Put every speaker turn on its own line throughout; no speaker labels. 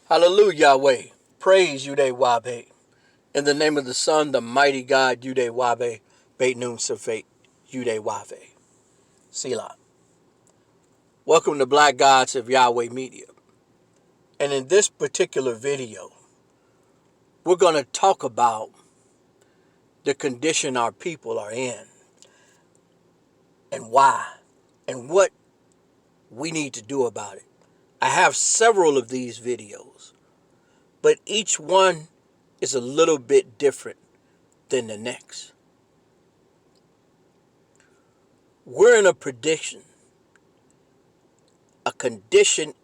Hallelujah, Yahweh. Praise YAHWEH. In the name of the Son, the mighty God, YAHWEH. Beit Nun Safet, YAHWEH. Selah. Welcome to Black Gods of Yahweh Media. And in this particular video, we're going to talk about the condition our people are in and why and what we need to do about it. I have several of these videos, but each one is a little bit different than the next. We're in a condition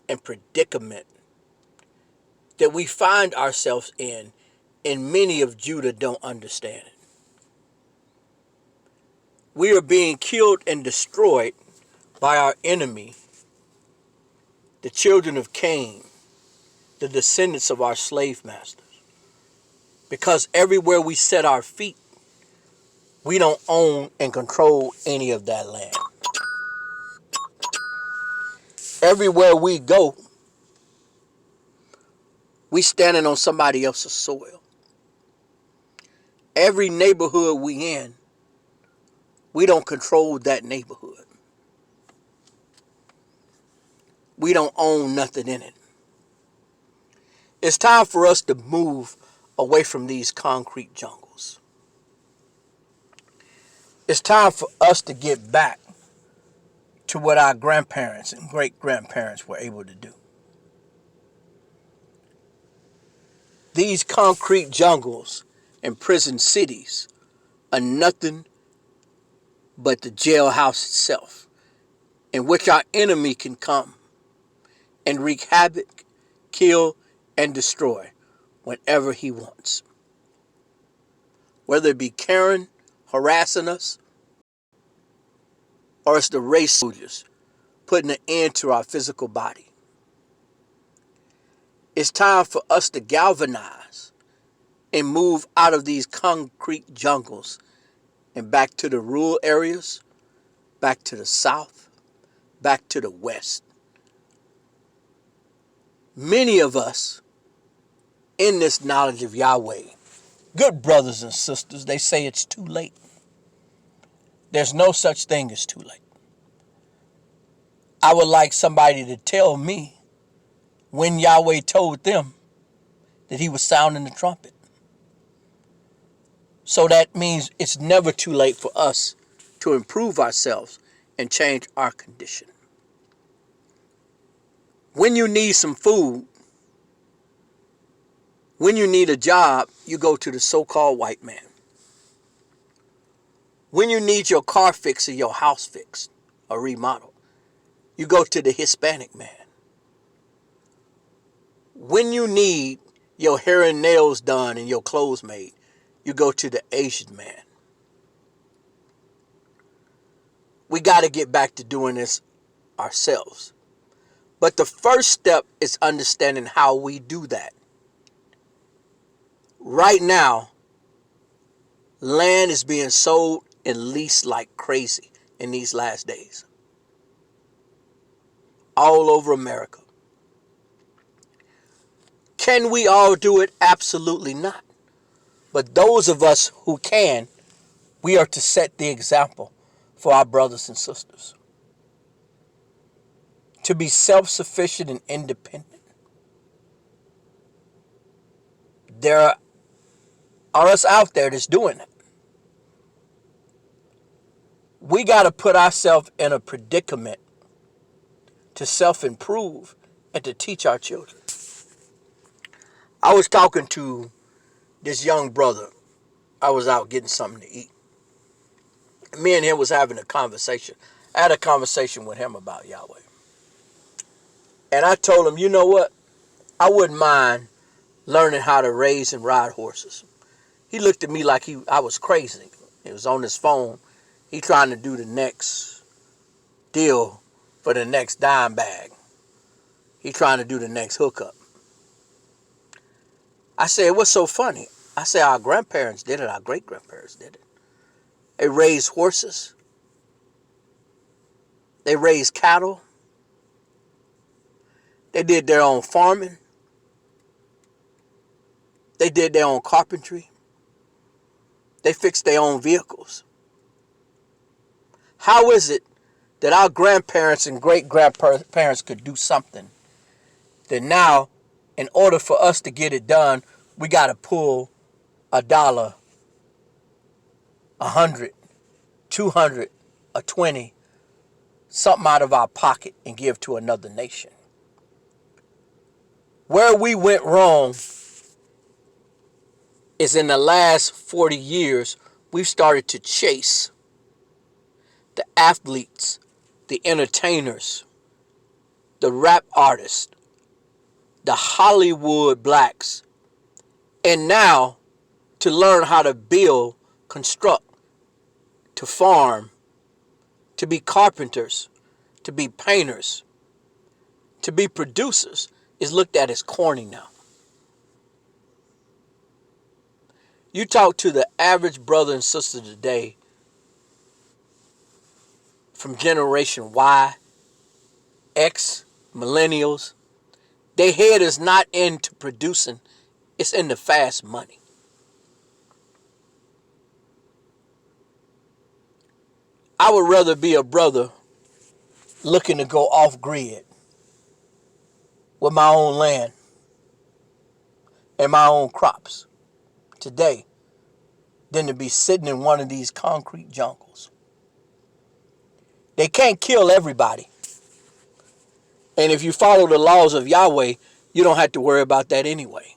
and predicament that we find ourselves in, and many of Judah don't understand it. We are being killed and destroyed by our enemy, the children of Cain, the descendants of our slave masters. Because everywhere we set our feet, we don't own and control any of that land. Everywhere we go, we standing on somebody else's soil. Every neighborhood we in, we don't control that neighborhood. We don't own nothing in it. It's time for us to move away from these concrete jungles. It's time for us to get back to what our grandparents and great-grandparents were able to do. These concrete jungles and prison cities are nothing but the jailhouse itself, in which our enemy can come and wreak havoc, kill, and destroy whenever he wants. Whether it be Karen harassing us, or it's the race soldiers putting an end to our physical body. It's time for us to galvanize and move out of these concrete jungles and back to the rural areas, back to the south, back to the west. Many of us in this knowledge of Yahweh, good brothers and sisters, they say it's too late. There's no such thing as too late. I would like somebody to tell me when Yahweh told them that he was sounding the trumpet. So that means it's never too late for us to improve ourselves and change our condition. When you need some food, when you need a job, you go to the so-called white man. When you need your car fixed or your house fixed or remodeled, you go to the Hispanic man. When you need your hair and nails done and your clothes made, you go to the Asian man. We got to get back to doing this ourselves. But the first step is understanding how we do that. Right now, land is being sold and leased like crazy in these last days. All over America. Can we all do it? Absolutely not. But those of us who can, we are to set the example for our brothers and sisters. To be self-sufficient and independent. There are us out there that's doing it. We got to put ourselves in a predicament to self-improve and to teach our children. I was talking to this young brother. I was out getting something to eat. Me and him was having a conversation. I had a conversation with him about Yahweh. And I told him, you know what? I wouldn't mind learning how to raise and ride horses. He looked at me like I was crazy. He was on his phone. He trying to do the next deal for the next dime bag. He trying to do the next hookup. I said, what's so funny? I said, our grandparents did it. Our great-grandparents did it. They raised horses. They raised cattle. They did their own farming. They did their own carpentry. They fixed their own vehicles. How is it that our grandparents and great-grandparents could do something that now, in order for us to get it done, we got to pull $1, 100, 200, a 20, something out of our pocket and give to another nation? Where we went wrong is in the last 40 years, we've started to chase the athletes, the entertainers, the rap artists, the Hollywood blacks, and now to learn how to build, construct, to farm, to be carpenters, to be painters, to be producers is looked at as corny now. You talk to the average brother and sister today from Generation Y, X, millennials, their head is not into producing, it's into fast money. I would rather be a brother looking to go off grid with my own land and my own crops today than to be sitting in one of these concrete jungles. They can't kill everybody. And if you follow the laws of Yahweh, you don't have to worry about that anyway.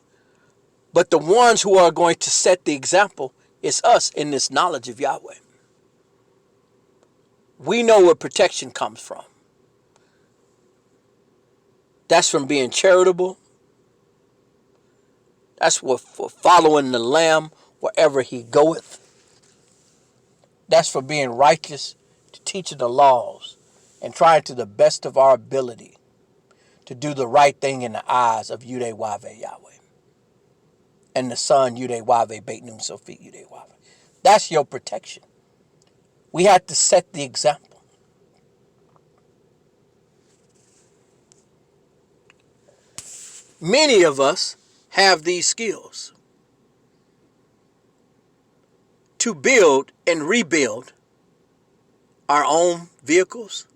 But the ones who are going to set the example is us in this knowledge of Yahweh. We know where protection comes from. That's from being charitable. That's for following the Lamb wherever he goeth. That's for being righteous, to teaching the laws, and trying to the best of our ability to do the right thing in the eyes of YAHWEH Yahweh. And the son YAHWEH Beit Nun Sophit YAHWEH. That's your protection. We have to set the example. Many of us have these skills to build and rebuild our own vehicles,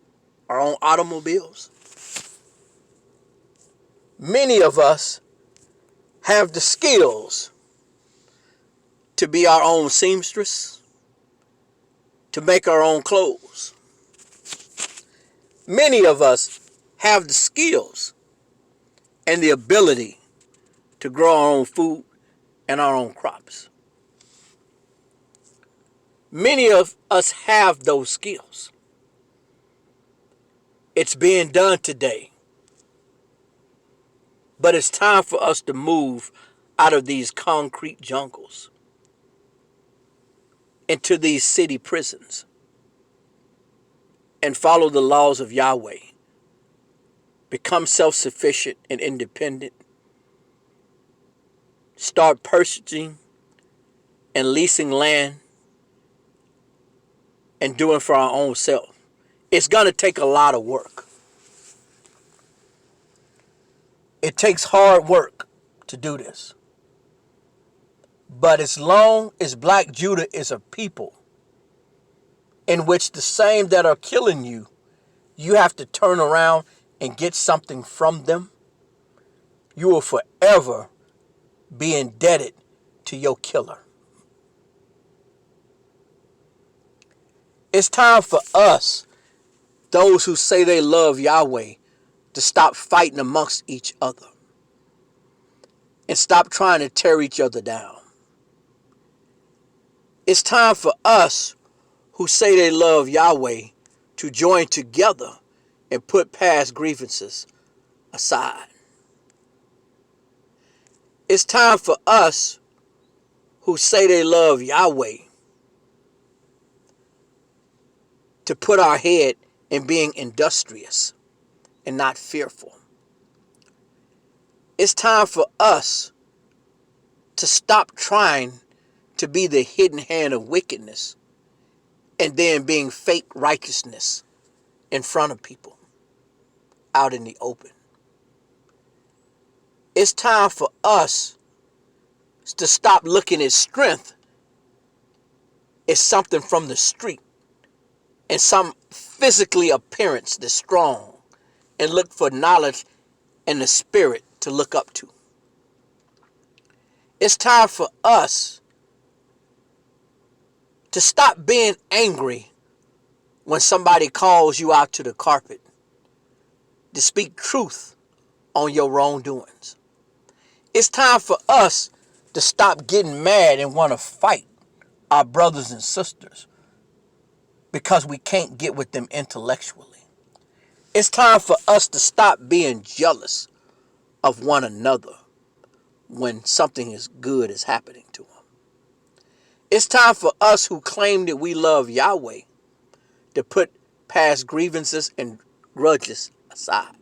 our own automobiles. Many of us have the skills to be our own seamstress, to make our own clothes. Many of us have the skills and the ability to grow our own food and our own crops. Many of us have those skills. It's being done today. But it's time for us to move out of these concrete jungles into these city prisons and follow the laws of Yahweh. Become self-sufficient and independent. Start purchasing and leasing land and doing for our own self. It's going to take a lot of work. It takes hard work to do this. But as long as Black Judah is a people in which the same that are killing you, you have to turn around and get something from them, you will forever be indebted to your killer. It's time for us, those who say they love Yahweh, to stop fighting amongst each other and stop trying to tear each other down. It's time for us who say they love Yahweh to join together and put past grievances aside. It's time for us who say they love Yahweh to put our head in being industrious and not fearful. It's time for us to stop trying to be the hidden hand of wickedness and then being fake righteousness in front of people out in the open. It's time for us, to stop looking at strength as something from the street and some physically appearance that's strong, and look for knowledge and the spirit to look up to. It's time for us to stop being angry when somebody calls you out to the carpet, to speak truth on your wrongdoings. It's time for us to stop getting mad and want to fight our brothers and sisters because we can't get with them intellectually. It's time for us to stop being jealous of one another when something is good is happening to them. It's time for us who claim that we love Yahweh to put past grievances and grudges aside.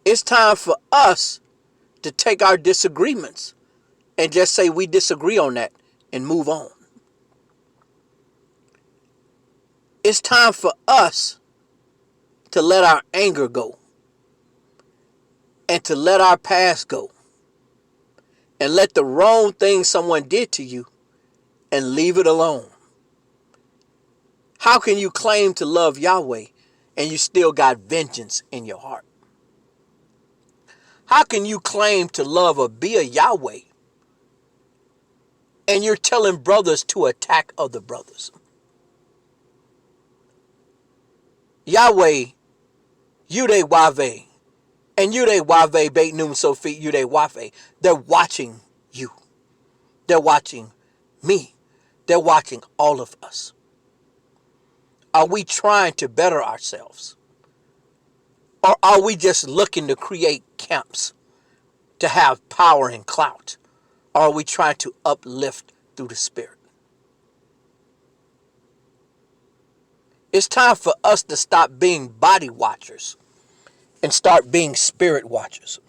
It's time for us to take our disagreements and just say we disagree on that and move on. It's time for us to let our anger go and to let our past go and let the wrong thing someone did to you and leave it alone. How can you claim to love Yahweh and you still got vengeance in your heart? How can you claim to love or be a Yahweh and you're telling brothers to attack other brothers? Yahweh, YAHWEH, and YAHWEH, Beit Num Sophie, YAHWEH. They're watching you. They're watching me. They're watching all of us. Are we trying to better ourselves? Or are we just looking to create camps to have power and clout? Or are we trying to uplift through the Spirit? It's time for us to stop being body watchers and start being spirit watchers.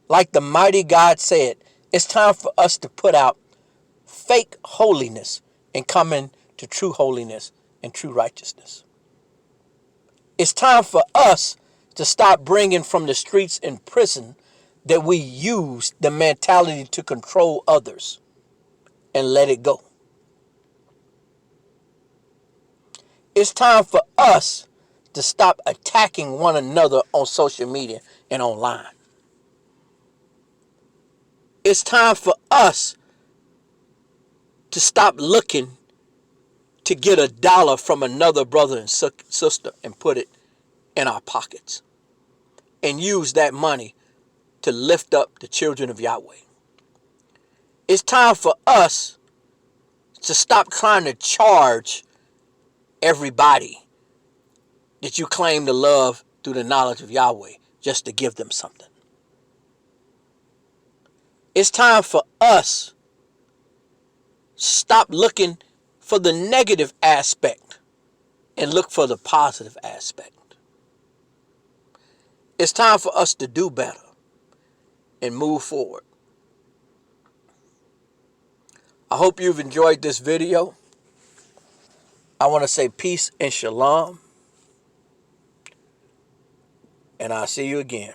Like the mighty God said, it's time for us to put out fake holiness and come into true holiness and true righteousness. It's time for us to stop bringing from the streets and prison that we use the mentality to control others and let it go. It's time for us to stop attacking one another on social media and online. It's time for us to stop looking to get $1 from another brother and sister and put it in our pockets and use that money to lift up the children of Yahweh. It's time for us to stop trying to charge everybody that you claim to love through the knowledge of Yahweh just to give them something. It's time for us to stop looking for the negative aspect and look for the positive aspect. It's time for us to do better and move forward. I hope you've enjoyed this video. I want to say peace and shalom. And I'll see you again.